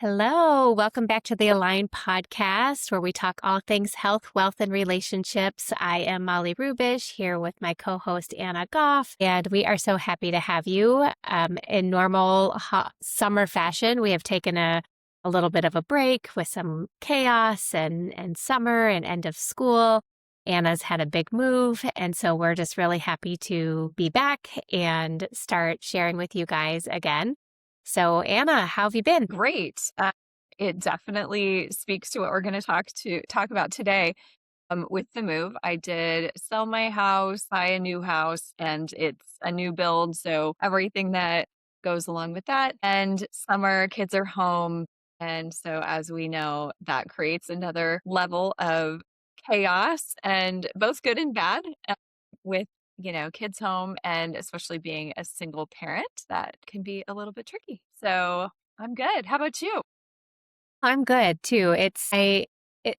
Hello, welcome back to the Align podcast where we talk all things health, wealth, and relationships. I am Molly Rubish here with my co-host Anna Goff, and we are so happy to have you. In normal summer fashion, we have taken a little bit of a break with some chaos and summer and end of school. Anna's had a big move, and so we're just really happy to be back and start sharing with you guys again. So, Anna, how have you been? Great. It definitely speaks to what we're going to talk about today. With the move, I did sell my house, buy a new house, and it's a new build. So everything that goes along with that. And summer, kids are home. And so, as we know, that creates another level of chaos and both good and bad with kids home, and especially being a single parent, that can be a little bit tricky. So I'm good. How about you? I'm good too. It's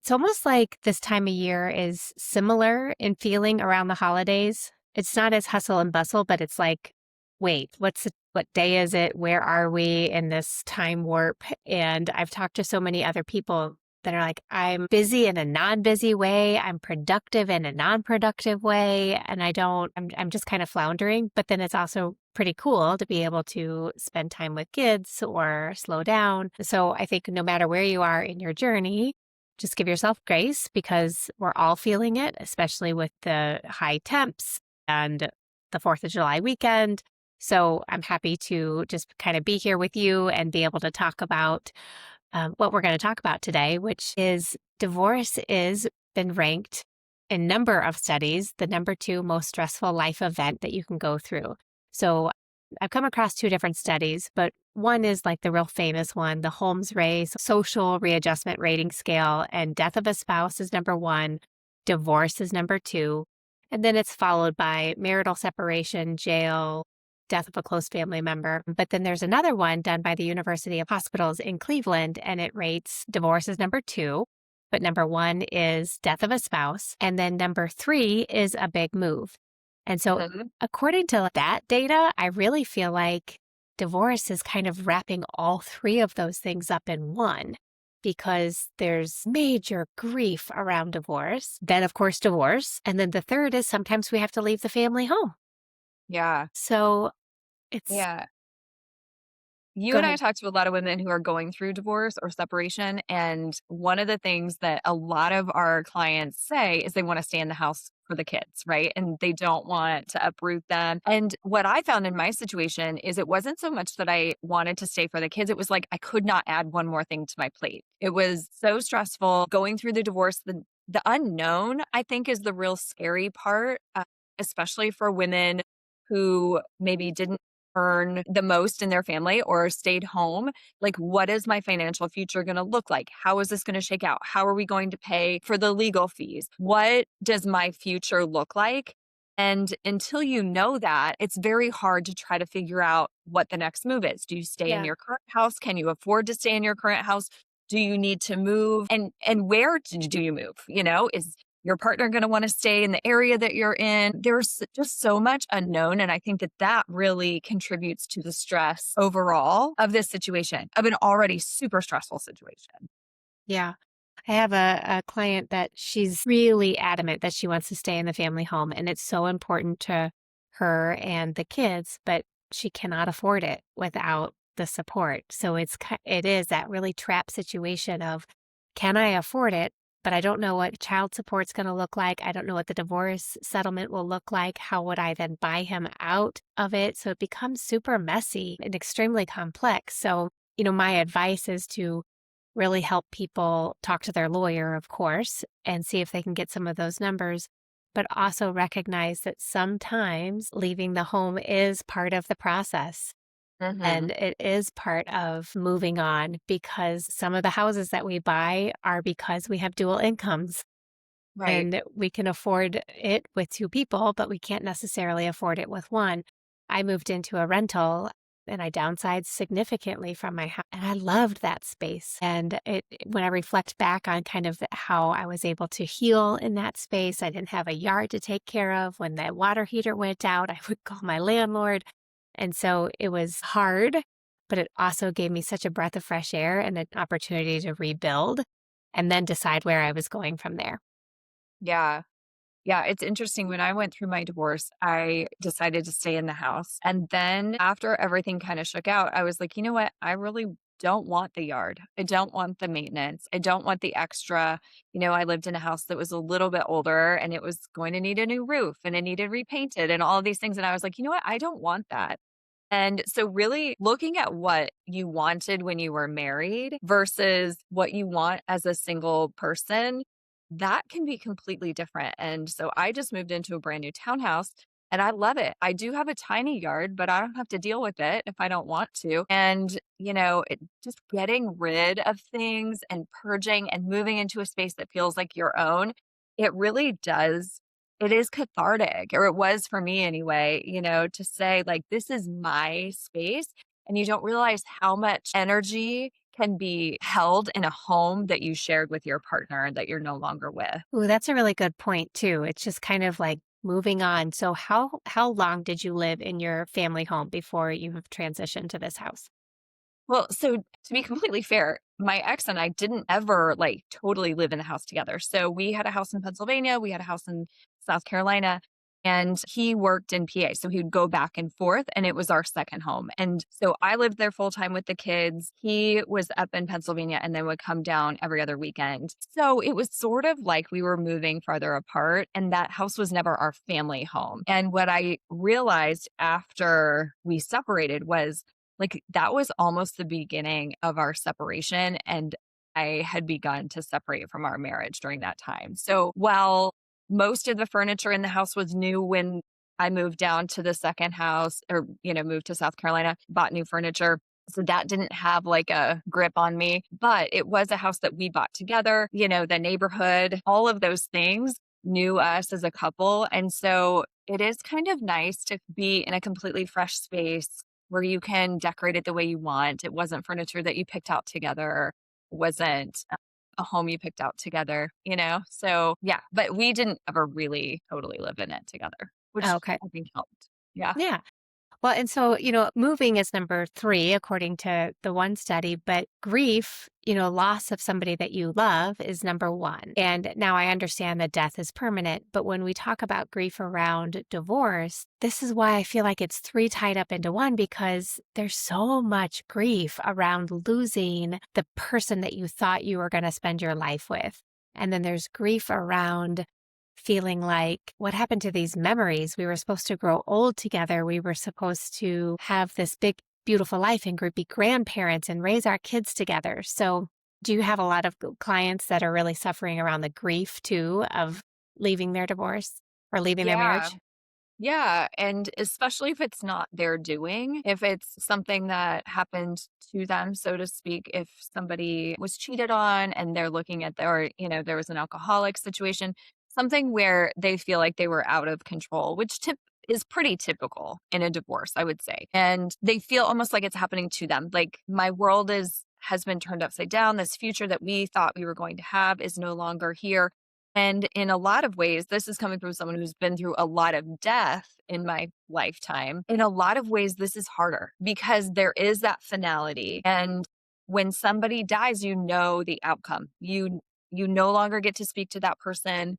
almost like this time of year is similar in feeling around the holidays. It's not as hustle and bustle, but it's like, wait, what day is it? Where are we in this time warp? And I've talked to so many other people that are like, I'm busy in a non-busy way. I'm productive in a non-productive way. And I'm just kind of floundering, but then it's also pretty cool to be able to spend time with kids or slow down. So I think no matter where you are in your journey, just give yourself grace because we're all feeling it, especially with the high temps and the 4th of July weekend. So I'm happy to just kind of be here with you and be able to talk about what we're going to talk about today, which is divorce is been ranked in number of studies, the number 2 most stressful life event that you can go through. So I've come across 2 different studies, but one is like the real famous one, the Holmes-Rahe Social Readjustment Rating Scale, and death of a spouse is number 1, divorce is number 2, and then it's followed by marital separation, jail, death of a close family member. But then there's another one done by the University of Hospitals in Cleveland, and it rates divorce as number 2, but number 1 is death of a spouse, and then number 3 is a big move. And so Mhm. according to that data, I really feel like divorce is kind of wrapping all 3 of those things up in one because there's major grief around divorce, then of course divorce, and then the third is sometimes we have to leave the family home. Yeah. So it's Yeah. You go and I ahead. talk to a lot of women who are going through divorce or separation. And one of the things that a lot of our clients say is they want to stay in the house for the kids, right? And they don't want to uproot them. And what I found in my situation is it wasn't so much that I wanted to stay for the kids. It was like I could not add one more thing to my plate. It was so stressful going through the divorce. The unknown, I think, is the real scary part, especially for women who maybe didn't earn the most in their family or stayed home. Like, what is my financial future going to look like? How is this going to shake out? How are we going to pay for the legal fees? What does my future look like? And until you know that, it's very hard to try to figure out what the next move is. Do you stay in Yeah. your current house? Can you afford to stay in your current house? Do you need to move? And where do you move? Is your partner going to want to stay in the area that you're in? There's just so much unknown. And I think that that really contributes to the stress overall of this situation, of an already super stressful situation. Yeah. I have a client that she's really adamant that she wants to stay in the family home, and it's so important to her and the kids, but she cannot afford it without the support. So it is that really trap situation of, can I afford it? But I don't know what child support's going to look like. I don't know what the divorce settlement will look like. How would I then buy him out of it? So it becomes super messy and extremely complex. So, my advice is to really help people talk to their lawyer, of course, and see if they can get some of those numbers, but also recognize that sometimes leaving the home is part of the process. Hmm. And it is part of moving on because some of the houses that we buy are because we have dual incomes Right. and we can afford it with 2 people, but we can't necessarily afford it with 1. I moved into a rental and I downsized significantly from my house, and I loved that space. And when I reflect back on kind of how I was able to heal in that space, I didn't have a yard to take care of. When the water heater went out, I would call my landlord. And so it was hard, but it also gave me such a breath of fresh air and an opportunity to rebuild and then decide where I was going from there. Yeah. Yeah, it's interesting. When I went through my divorce, I decided to stay in the house. And then after everything kind of shook out, I was like, you know what? I really don't want the yard. I don't want the maintenance. I don't want the extra. I lived in a house that was a little bit older and it was going to need a new roof and it needed repainted and all of these things. And I was like, you know what? I don't want that. And so, really looking at what you wanted when you were married versus what you want as a single person, that can be completely different. And so, I just moved into a brand new townhouse and I love it. I do have a tiny yard, but I don't have to deal with it if I don't want to. And, just getting rid of things and purging and moving into a space that feels like your own, it really does it is cathartic, or it was for me anyway, to say, like, this is my space. And you don't realize how much energy can be held in a home that you shared with your partner that you're no longer with. Ooh, that's a really good point too. It's just kind of like moving on. So how long did you live in your family home before you have transitioned to this house? Well, so to be completely fair, my ex and I didn't ever like totally live in the house together. So we had a house in Pennsylvania, we had a house in South Carolina, and he worked in PA. So he would go back and forth, and it was our second home. And so I lived there full time with the kids. He was up in Pennsylvania and then would come down every other weekend. So it was sort of like we were moving farther apart, and that house was never our family home. And what I realized after we separated was like, that was almost the beginning of our separation, and I had begun to separate from our marriage during that time. So, while most of the furniture in the house was new when I moved down to the second house or, moved to South Carolina, bought new furniture. So that didn't have like a grip on me, but it was a house that we bought together, the neighborhood, all of those things knew us as a couple. And so it is kind of nice to be in a completely fresh space where you can decorate it the way you want. It wasn't furniture that you picked out together. It wasn't a home you picked out together, So, yeah, but we didn't ever really totally live in it together, which Okay. I think helped. Yeah. Yeah. Well, and so, moving is number 3, according to the one study, but grief, loss of somebody that you love is number 1. And now I understand that death is permanent, but when we talk about grief around divorce, this is why I feel like it's 3 tied up into one because there's so much grief around losing the person that you thought you were going to spend your life with. And then there's grief around feeling like, what happened to these memories? We were supposed to grow old together. We were supposed to have this big, beautiful life and be grandparents and raise our kids together. So, do you have a lot of clients that are really suffering around the grief too of leaving their divorce or leaving their Yeah. marriage? Yeah, and especially if it's not their doing, if it's something that happened to them, so to speak, if somebody was cheated on and they're looking at their, there was an alcoholic situation, something where they feel like they were out of control, which is pretty typical in a divorce, I would say. And they feel almost like it's happening to them. Like my world has been turned upside down. This future that we thought we were going to have is no longer here. And in a lot of ways, this is coming from someone who's been through a lot of death in my lifetime. In a lot of ways, this is harder because there is that finality. And when somebody dies, you know the outcome. You no longer get to speak to that person.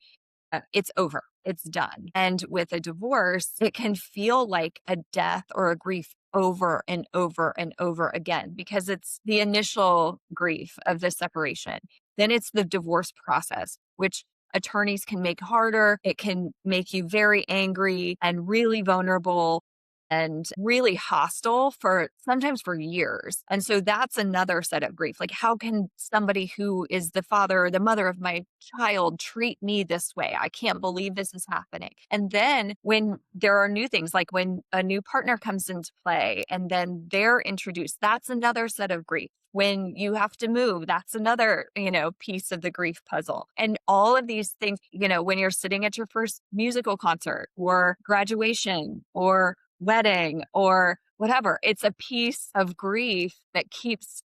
It's over. It's done. And with a divorce, it can feel like a death or a grief over and over and over again because it's the initial grief of the separation. Then it's the divorce process, which attorneys can make harder. It can make you very angry and really vulnerable and really hostile for sometimes for years. And so that's another set of grief. Like, how can somebody who is the father or the mother of my child treat me this way? I can't believe this is happening. And then when there are new things, like when a new partner comes into play and then they're introduced, that's another set of grief. When you have to move, that's another, piece of the grief puzzle. And all of these things, when you're sitting at your first musical concert or graduation or wedding or whatever. It's a piece of grief that keeps,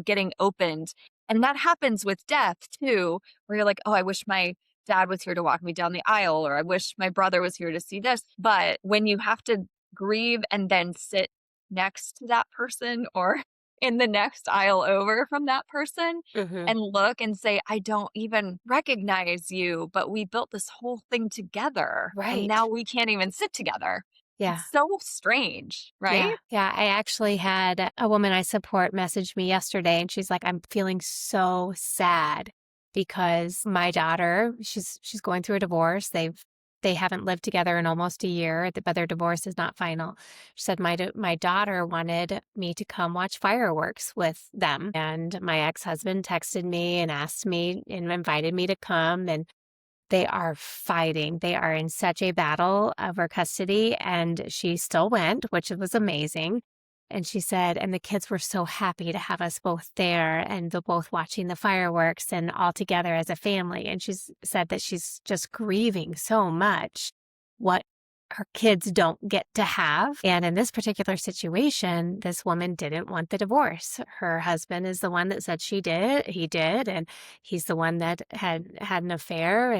getting opened. And that happens with death too, where you're like, oh, I wish my dad was here to walk me down the aisle, or I wish my brother was here to see this. But when you have to grieve and then sit next to that person or in the next aisle over from that person Mhm. and look and say, I don't even recognize you, but we built this whole thing together and Right. now we can't even sit together. Yeah. It's so strange, right? Yeah. Yeah. I actually had a woman I support message me yesterday and she's like, I'm feeling so sad because my daughter, she's going through a divorce. They haven't lived together in almost a year, but their divorce is not final. She said my daughter wanted me to come watch fireworks with them. And my ex-husband texted me and asked me and invited me to come. And they are fighting. They are in such a battle over custody, and she still went, which was amazing. And she said, and the kids were so happy to have us both there and they're both watching the fireworks and all together as a family. And she's said that she's just grieving so much what her kids don't get to have. And in this particular situation, this woman didn't want the divorce. Her husband is the one that said he did, and he's the one that had an affair.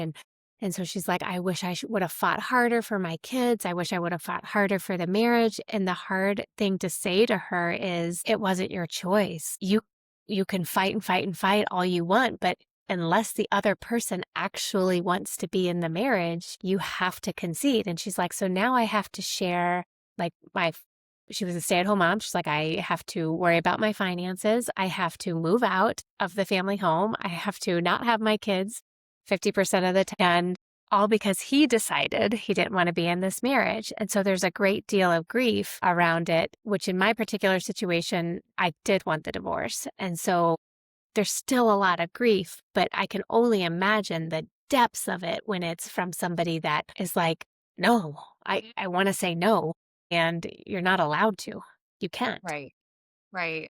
And so she's like, I wish I would have fought harder for my kids. I wish I would have fought harder for the marriage. And the hard thing to say to her is, it wasn't your choice. You can fight and fight and fight all you want, but unless the other person actually wants to be in the marriage, you have to concede. And she's like, so now I have to share like she was a stay-at-home mom. She's like, I have to worry about my finances. I have to move out of the family home. I have to not have my kids 50% of the time. And all because he decided he didn't want to be in this marriage. And so there's a great deal of grief around it, which in my particular situation, I did want the divorce. And so there's still a lot of grief, but I can only imagine the depths of it when it's from somebody that is like, no, I want to say no. And you're not allowed to. You can't. Right. Right.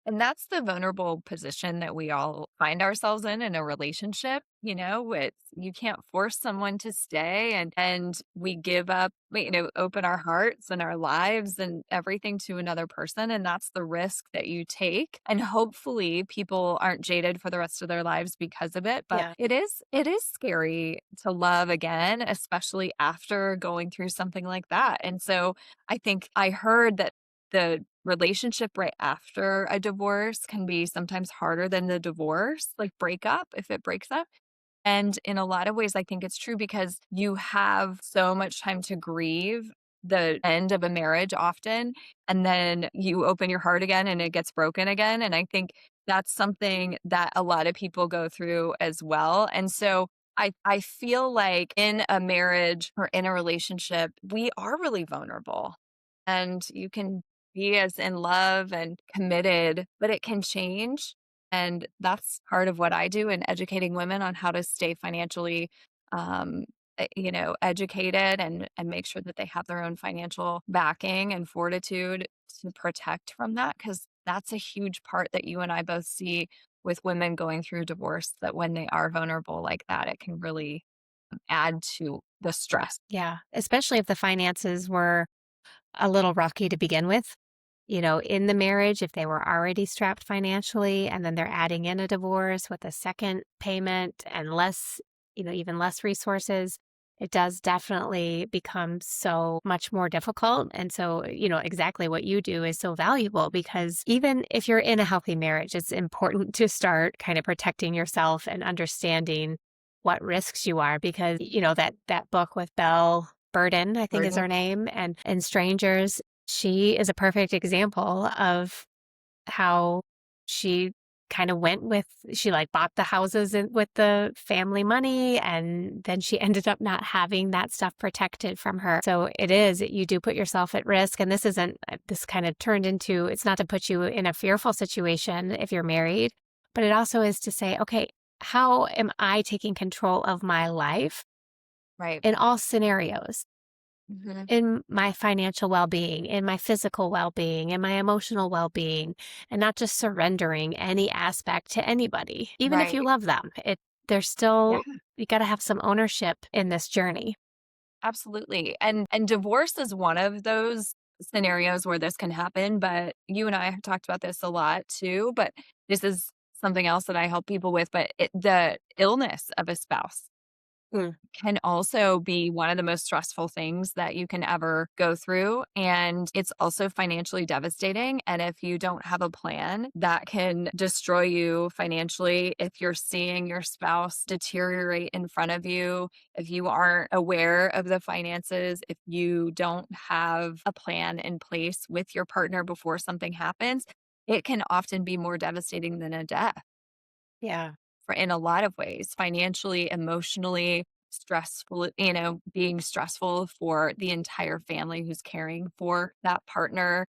And that's the vulnerable position that we all find ourselves in a relationship, you know, it's you can't force someone to stay and we give up, open our hearts and our lives and everything to another person and that's the risk that you take. And hopefully people aren't jaded for the rest of their lives because of it, but Yeah. it is scary to love again, especially after going through something like that. And so I think I heard that the relationship right after a divorce can be sometimes harder than the divorce, like breakup, if it breaks up. And in a lot of ways, I think it's true because you have so much time to grieve the end of a marriage often, and then you open your heart again and it gets broken again. And I think that's something that a lot of people go through as well. And so I feel like in a marriage or in a relationship, we are really vulnerable and you can be as in love and committed, but it can change. And that's part of what I do in educating women on how to stay financially, um, educated and make sure that they have their own financial backing and fortitude to protect from that. Cause that's a huge part that you and I both see with women going through divorce, that when they are vulnerable like that, it can really add to the stress. Yeah. Especially if the finances were a little rocky to begin with. In the marriage, if they were already strapped financially and then they're adding in a divorce with a second payment and less, even less resources, it does definitely become so much more difficult. And so, exactly what you do is so valuable because even if you're in a healthy marriage, it's important to start kind of protecting yourself and understanding what risks you are because, that book with Belle Burden, I think is Burden. her name, and Strangers, she is a perfect example of how she kind of went with she like bought the houses with the family money and then she ended up not having that stuff protected from her. So you do put yourself at risk. And this kind of turned into, it's not to put you in a fearful situation if you're married, but it also is to say, okay, how am I taking control of my life Right. in all scenarios? Mhm. In my financial well-being, in my physical well-being, in my emotional well-being, and not just surrendering any aspect to anybody, even if you Right. love them. There's Yeah. still you got to have some ownership in this journey. Absolutely. And divorce is one of those scenarios where this can happen, but you and I have talked about this a lot too, but this is something else that I help people with, but the illness of a spouse. Mm. can also be one of the most stressful things that you can ever go through. And it's also financially devastating. And if you don't have a plan, that can destroy you financially. If you're seeing your spouse deteriorate in front of you, if you aren't aware of the finances, if you don't have a plan in place with your partner before something happens, it can often be more devastating than a death Yeah. for in a lot of ways, financially, emotionally, stressful, being stressful for the entire family who's caring for that partner.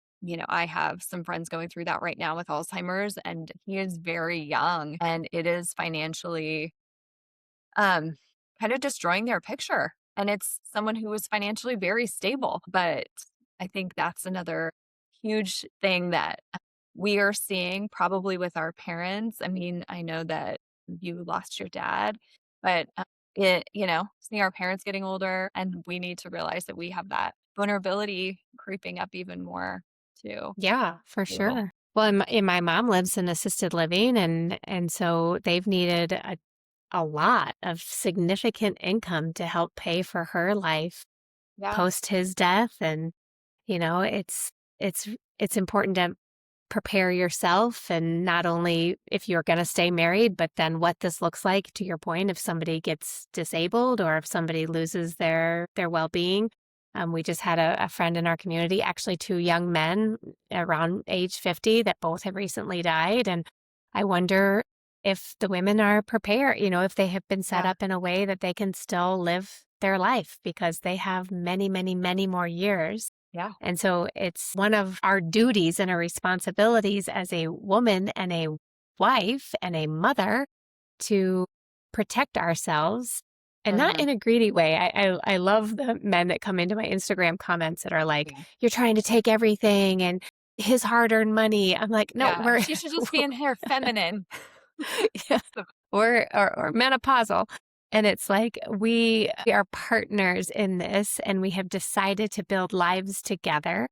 I have some friends going through that right now with Alzheimer's, and he is very young, and it is financially um kind of destroying their picture. And it's someone who is financially very stable, but I think that's another huge thing that we are seeing probably with our parents. I mean, I know that you lost your dad, but seeing our parents getting older, and we need to realize that we have that vulnerability creeping up even more too. Yeah, for Table. sure. Well, and my mom lives in assisted living, and so they've needed a lot of significant income to help pay for her life Yeah. post his death, and it's it's important to prepare yourself, and not only if you're going to stay married, but then what this looks like, to your point, if somebody gets disabled or if somebody loses their well-being. We just had a friend in our community, actually two young men around age 50 that both have recently died. And I wonder if the women are prepared, if they have been set Yeah. up in a way that they can still live their life, because they have many, many, many more years. Yeah. And so it's one of our duties and our responsibilities as a woman and a wife and a mother to protect ourselves, and not Hmm. in a greedy way. I love the men that come into my Instagram comments that are like, Yeah. "You're trying to take everything and his hard-earned money." I'm like, "No, Yeah. She should just be in here feminine. yeah, So, or menopausal." And it's like we are partners in this, and we have decided to build lives together.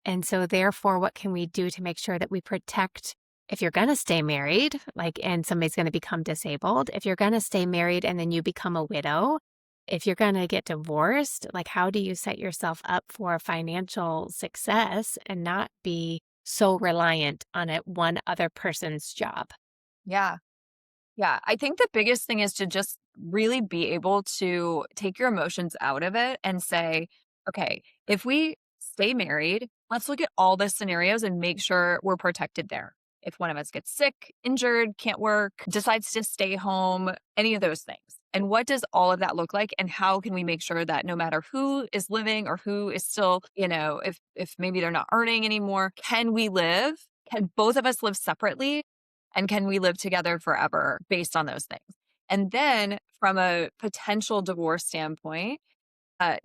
And so therefore, what can we do to make sure that we protect, if you're going to stay married, like, and somebody's going to become disabled, if you're going to stay married and then you become a widow, if you're going to get divorced, like, how do you set yourself up for financial success and not be so reliant on it one other person's job? yeah. Yeah, I think the biggest thing is to just really be able to take your emotions out of it and say, okay, if we stay married, let's look at all the scenarios and make sure we're protected there. If one of us gets sick, injured, can't work, decides to stay home, any of those things. And what does all of that look like? And how can we make sure that no matter who is living or who is still, if maybe they're not earning anymore, can we live? Can both of us live separately? And can we live together forever based on those things? And then from a potential divorce standpoint,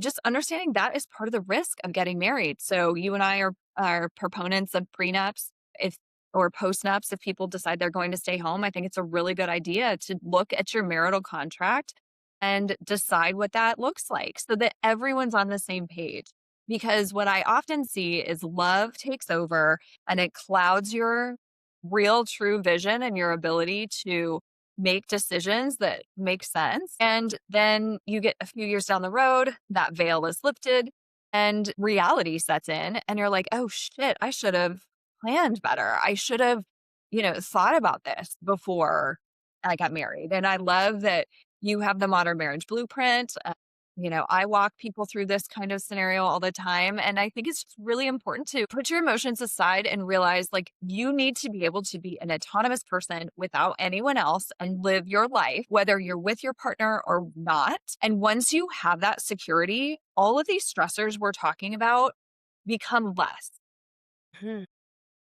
just understanding that is part of the risk of getting married. So you and I are proponents of prenups, if or postnups. If people decide they're going to stay home, I think it's a really good idea to look at your marital contract and decide what that looks like so that everyone's on the same page. Because what I often see is love takes over and it clouds your real true vision and your ability to make decisions that make sense. And then you get a few years down the road, that veil is lifted and reality sets in. And you're like, oh shit, I should have planned better. I should have, thought about this before I got married. And I love that you have the modern marriage blueprint. I walk people through this kind of scenario all the time. And I think it's just really important to put your emotions aside and realize like you need to be able to be an autonomous person without anyone else and live your life, whether you're with your partner or not. And once you have that security, all of these stressors we're talking about become less Mhm.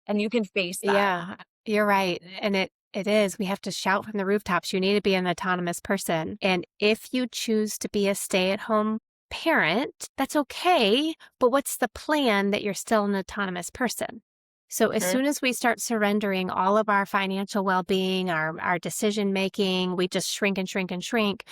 and you can face that. Yeah, you're right. And it is. We have to shout from the rooftops. You need to be an autonomous person. And if you choose to be a stay-at-home parent, that's okay. But what's the plan that you're still an autonomous person? So as Mhm. soon as we start surrendering all of our financial well-being, our decision making, we just shrink and shrink and shrink,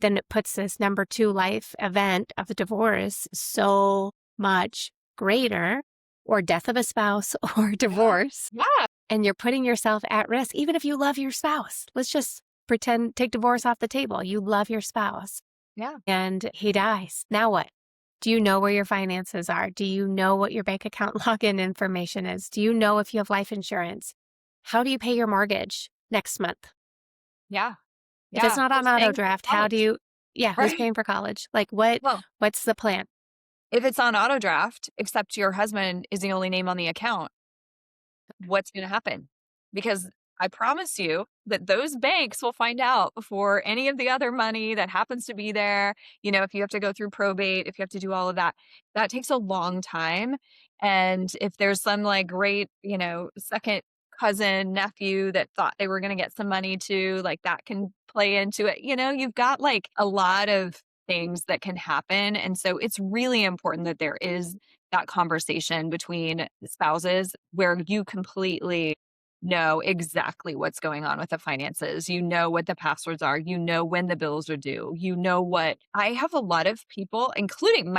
then it puts this number two life event of a divorce so much greater, or death of a spouse or Yeah. divorce, Yeah. and you're putting yourself at risk, even if you love your spouse. Let's just pretend, take divorce off the table. You love your spouse. Yeah. and he dies. Now what? Do you know where your finances are? Do you know what your bank account login information is? Do you know if you have life insurance? How do you pay your mortgage next month? Yeah. If it's Yeah. not on Who's auto paying for draft, how do college? you yeah, who's Right. paying for college? Like what's the plan? If it's on auto draft, except your husband is the only name on the account, what's going to happen? Because I promise you that those banks will find out before any of the other money that happens to be there. You know, if you have to go through probate, if you have to do all of that, that takes a long time. And if there's some like great, second cousin, nephew that thought they were going to get some money too, like that can play into it. You know, you've got like a lot of things that can happen. And so it's really important that there is that conversation between spouses where you completely know exactly what's going on with the finances. You know what the passwords are. You know when the bills are due. You know what I have a lot of people, including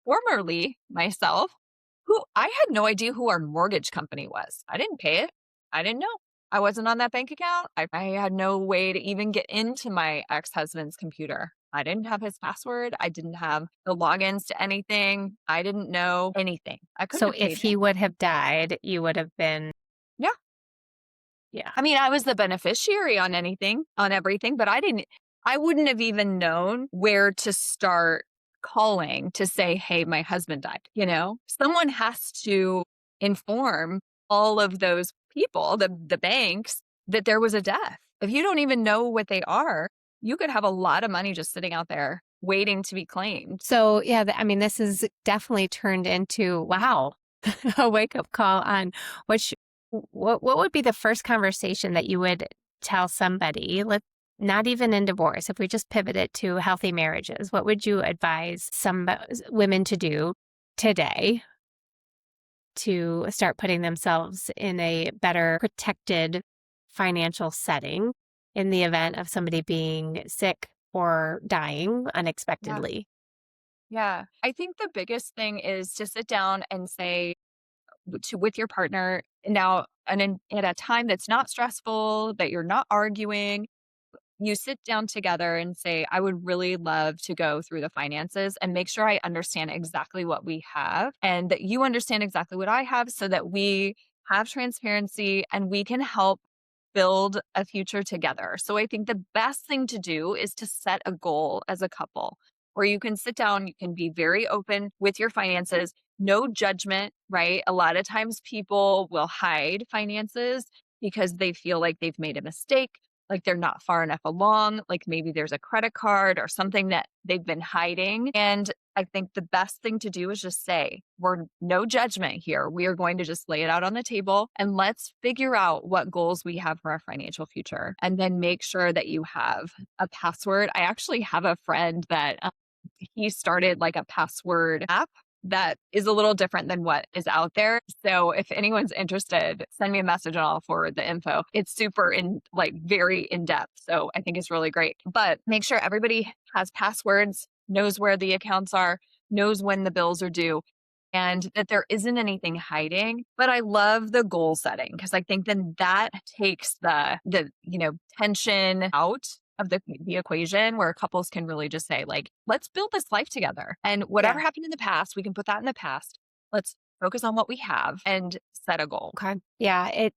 formerly myself, who I had no idea who our mortgage company was. I didn't pay it. I didn't know. I wasn't on that bank account. I had no way to even get into my ex husband's computer. I didn't have his password. I didn't have the logins to anything. I didn't know anything. I couldn't So have if paid he him. would have died, you would have been Yeah. yeah. I mean, I was the beneficiary on anything, on everything, but I wouldn't have even known where to start calling to say, hey, my husband died. You know, someone has to inform all of those people, the banks, that there was a death. If you don't even know what they are, you could have a lot of money just sitting out there waiting to be claimed. So yeah, I mean, this is definitely turned into wow, a wake up call on which what would be the first conversation that you would tell somebody? Let not even in divorce. If we just pivot it to healthy marriages, what would you advise some women to do today to start putting themselves in a better protected financial setting in the event of somebody being sick or dying Yeah. unexpectedly? Yeah. I think the biggest thing is to sit down and say, with your partner now and at a time that's not stressful, that you're not arguing, you sit down together and say, I would really love to go through the finances and make sure I understand exactly what we have and that you understand exactly what I have so that we have transparency and we can help build a future together. So I think the best thing to do is to set a goal as a couple where you can sit down, you can be very open with your finances, no judgment, right? A lot of times people will hide finances because they feel like they've made a mistake, like they're not far enough along, like maybe there's a credit card or something that they've been hiding. And I think the best thing to do is just say, we're no judgment here. We are going to just lay it out on the table and let's figure out what goals we have for our financial future. And then make sure that you have a password. I actually have a friend that he started like a password app that is a little different than what is out there. So if anyone's interested, send me a message and I'll forward the info. It's super like very in depth. So I think it's really great. But make sure everybody has passwords, knows where the accounts are, knows when the bills are due, and that there isn't anything hiding. But I love the goal setting because I think then that takes the tension out of the equation where couples can really just say like, let's build this life together. And whatever Yeah. happened in the past, we can put that in the past. Let's focus on what we have and set a goal. Okay. Yeah,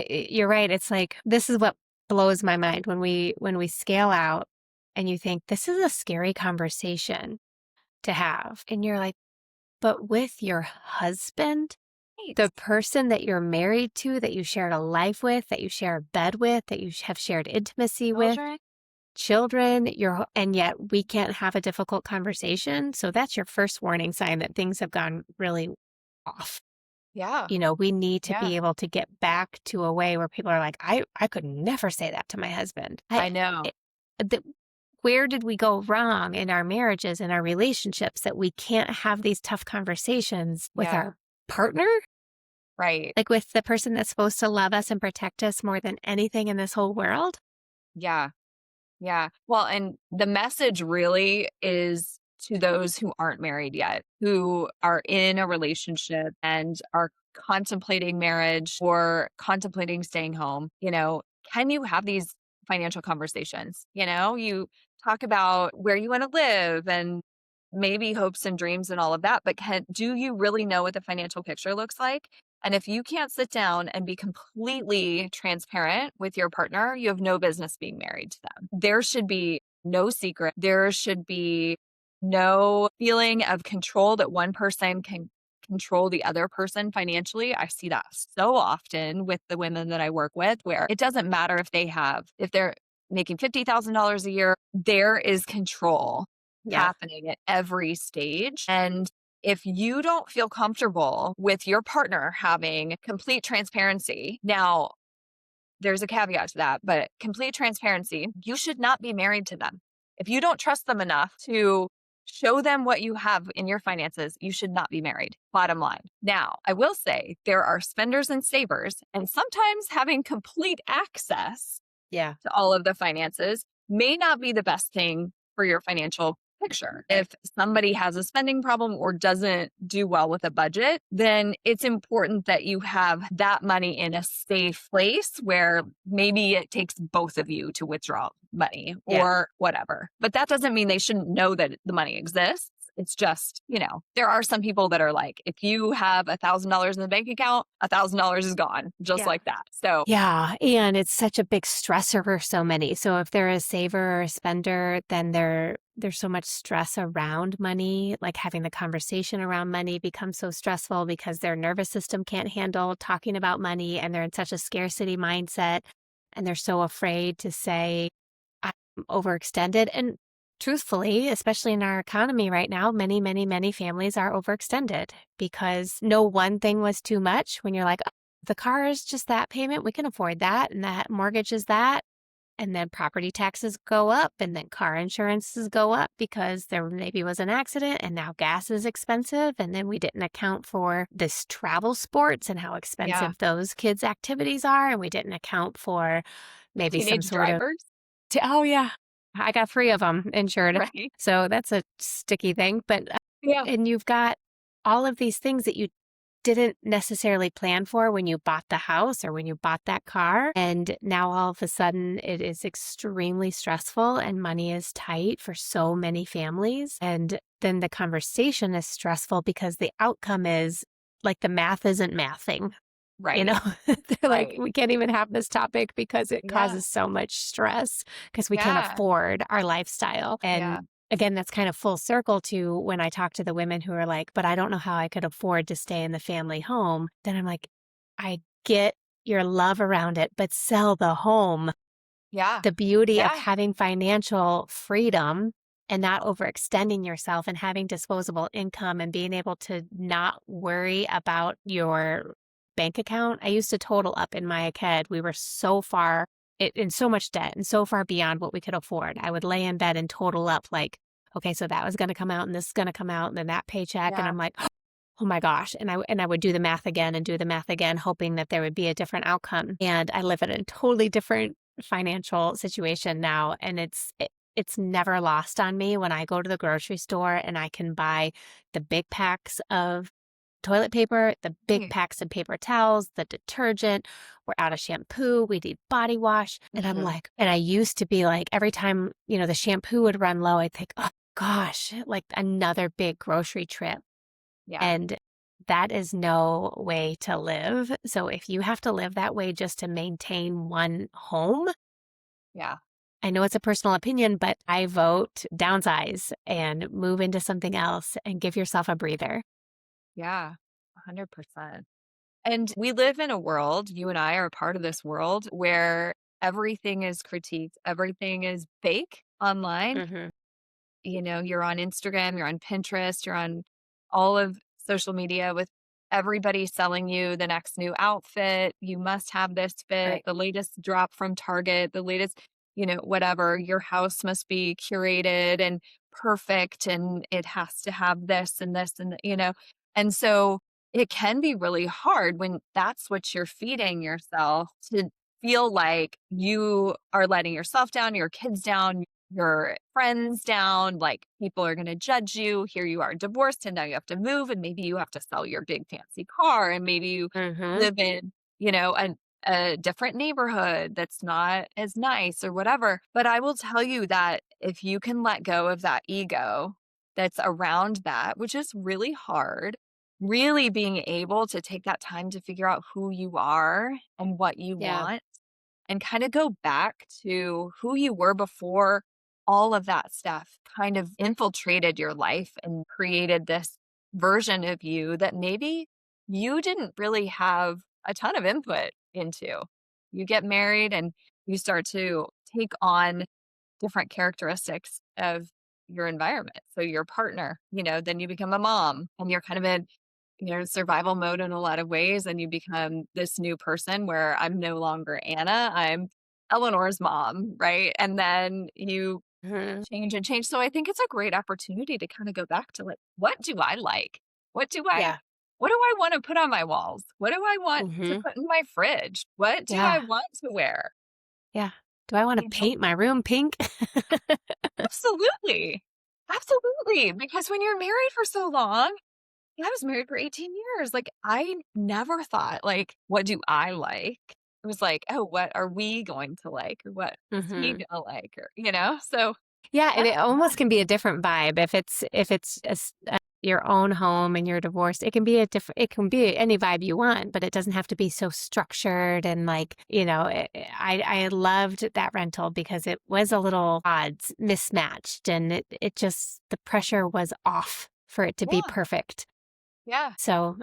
you're right. It's like this is what blows my mind when we scale out and you think this is a scary conversation to have. And you're like, but with your husband, Right. the person that you're married to, that you shared a life with, that you share a bed with, that you have shared intimacy with, Children. children, and yet we can't have a difficult conversation. So that's your first warning sign that things have gone really off. Yeah. We need to Yeah. be able to get back to a way where people are like, I could never say that to my husband. I know. It- the, where did we go wrong in our marriages and our relationships that we can't have these tough conversations with Yeah. our partner? Right. Like with the person that's supposed to love us and protect us more than anything in this whole world? Yeah. Yeah. Well, and the message really is to those who aren't married yet, who are in a relationship and are contemplating marriage or contemplating staying home. Can you have these financial conversations. You talk about where you want to live and maybe hopes and dreams and all of that, but do you really know what the financial picture looks like? And if you can't sit down and be completely transparent with your partner, you have no business being married to them. There should be no secret. There should be no feeling of control that one person can control the other person financially. I see that so often with the women that I work with, where it doesn't matter if they're making $50,000 a year, there is control Yeah. happening at every stage. And if you don't feel comfortable with your partner having complete transparency, now there's a caveat to that, but complete transparency, you should not be married to them. If you don't trust them enough to show them what you have in your finances, you should not be married. Bottom line. Now, I will say there are spenders and savers, and sometimes having complete access Yeah. to all of the finances may not be the best thing for your financial picture. If somebody has a spending problem or doesn't do well with a budget, then it's important that you have that money in a safe place where maybe it takes both of you to withdraw money Yeah. or whatever. But that doesn't mean they shouldn't know that the money exists. It's just, there are some people that are like, if you have $1,000 in the bank account, $1,000 is gone, just Yeah. like that. So Yeah, and it's such a big stressor for so many. So if they're a saver or a spender, then there's so much stress around money, like having the conversation around money becomes so stressful because their nervous system can't handle talking about money and they're in such a scarcity mindset and they're so afraid to say I'm overextended. And truthfully, especially in our economy right now, many, many, many families are overextended because no one thing was too much when you're like, "Oh, the car is just that payment. We can afford that. And that mortgage is that. And then property taxes go up and then car insurances go up because there maybe was an accident and now gas is expensive. And then we didn't account for this travel sports and how yeah, expensive those kids' activities are. And we didn't account for maybe some teenage sort of drivers, oh, yeah. I got 3 of them insured, right? so that's a sticky thing, but, Yeah. and you've got all of these things that you didn't necessarily plan for when you bought the house or when you bought that car, and now all of a sudden it is extremely stressful and money is tight for so many families, and then the conversation is stressful because the outcome is, like, the math isn't mathing. You Right. know, they're like, Right. we can't even have this topic because it Yeah. causes so much stress because we can't Yeah. afford our lifestyle. Yeah. And again, that's kind of full circle to when I talk to the women who are like, but I don't know how I could afford to stay in the family home. Then I'm like, I get your love around it, but sell the home. Yeah. The beauty of Yeah. having financial freedom and not overextending yourself and having disposable income and being able to not worry about your bank account. I used to total up in my kid. We were so far in so much debt and so far beyond what we could afford. I would lay in bed and total up like, okay, so that was going to come out and this is going to come out and then that paycheck. And Yeah. I'm like, oh my gosh. And I would do the math again and do the math again, hoping that there would be a different outcome. And I live in a totally different financial situation now. And it's never lost on me when I go to the grocery store and I can buy the big packs of toilet paper, the big packs of paper towels, the detergent. We're out of shampoo. We need body wash. And I'm Mhm. like, and I used to be like, every time, the shampoo would run low, I'd think, oh gosh, like another big grocery trip. Yeah. And that is no way to live. So if you have to live that way just to maintain one home, Yeah. I know it's a personal opinion, but I vote downsize and move into something else and give yourself a breather. Yeah. 100%. And we live in a world, you and I are part of this world where everything is critiqued, everything is fake online. Hmm. You're on Instagram, you're on Pinterest, you're on all of social media with everybody selling you the next new outfit. You must have this fit, Right. the latest drop from Target, the latest, whatever. Your house must be curated and perfect and it has to have this and this and so it can be really hard when that's what you're feeding yourself to feel like you are letting yourself down, your kids down, your friends down, like people are going to judge you. Here you are divorced and now you have to move and maybe you have to sell your big fancy car and maybe you Hmm. live in, you know, an a different neighborhood that's not as nice or whatever. But I will tell you that if you can let go of that ego that's around that, which is really hard, really being able to take that time to figure out who you are and what you Yeah. want and kind of go back to who you were before all of that stuff kind of infiltrated your life and created this version of you that maybe you didn't really have a ton of input into. You get married and you start to take on different characteristics of your environment. So your partner, then you become a mom and you're kind of in survival mode in a lot of ways. And you become this new person where I'm no longer Anna, I'm Eleanor's mom, right? And then you Mhm. change and change. So I think it's a great opportunity to kind of go back to like, what do I like? What do I Yeah. what do I want to put on my walls? What do I want to Mhm. put in my fridge? What do I Yeah. want to wear? Yeah. Do I wanna You know, paint my room pink? absolutely. Absolutely. Because when you're married for so long, I was married for 18 years. Like I never thought like, what do I like? It was like, oh, what are we going to like? Or what is he Mhm. gonna like? Or. So Yeah, and that's it almost can be a different vibe if it's your own home and you're divorced. It can be any vibe you want, but it doesn't have to be so structured and like, I loved that rental because it was a little odds mismatched and it just the pressure was off for it to be yeah, perfect. yeah, So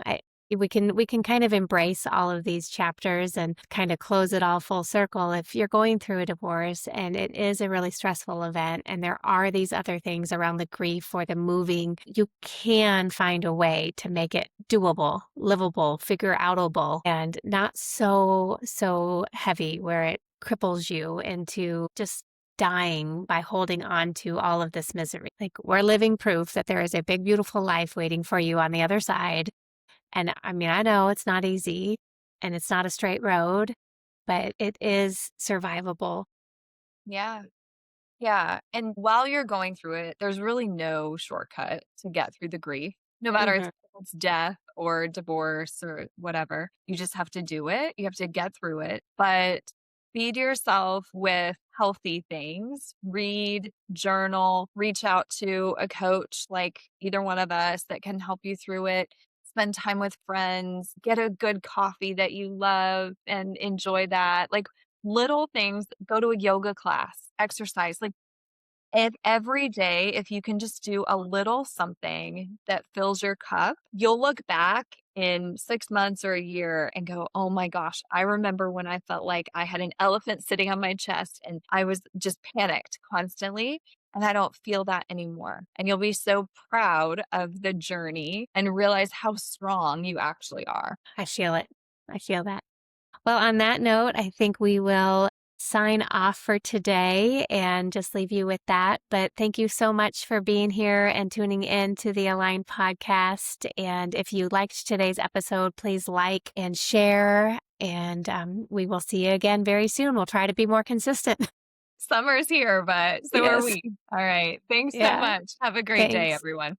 we can kind of embrace all of these chapters and kind of close it all full circle if you're going through a divorce and it is a really stressful event and there are these other things around the grief or the moving, you can find a way to make it doable, livable, figure outable, and not so heavy where it cripples you into just dying by holding on to all of this misery. Like we're living proof that there is a big, beautiful life waiting for you on the other side. And I mean, I know it's not easy and it's not a straight road, but it is survivable. yeah. Yeah, and while you're going through it, there's really no shortcut to get through the grief, no matter if Mhm. it's death or divorce or whatever. You just have to do it. You have to get through it, but feed yourself with healthy things. Read, journal, reach out to a coach like either one of us that can help you through it. Spend time with friends, get a good coffee that you love and enjoy that. Like little things, go to a yoga class, exercise. Like if every day, if you can just do a little something that fills your cup, you'll look back in 6 months or a year and go, "Oh my gosh, I remember when I felt like I had an elephant sitting on my chest and I was just panicked constantly, and I don't feel that anymore." And you'll be so proud of the journey and realize how strong you actually are. I feel it. I feel that. Well, on that note, I think we will sign off for today and just leave you with that. But thank you so much for being here and tuning in to the Align podcast. And if you liked today's episode, please like and share. And we will see you again very soon. We'll try to be more consistent. Summer's here, but so are Yes. we. All right. Thanks so Yeah. much. Have a great day, Thanks. everyone.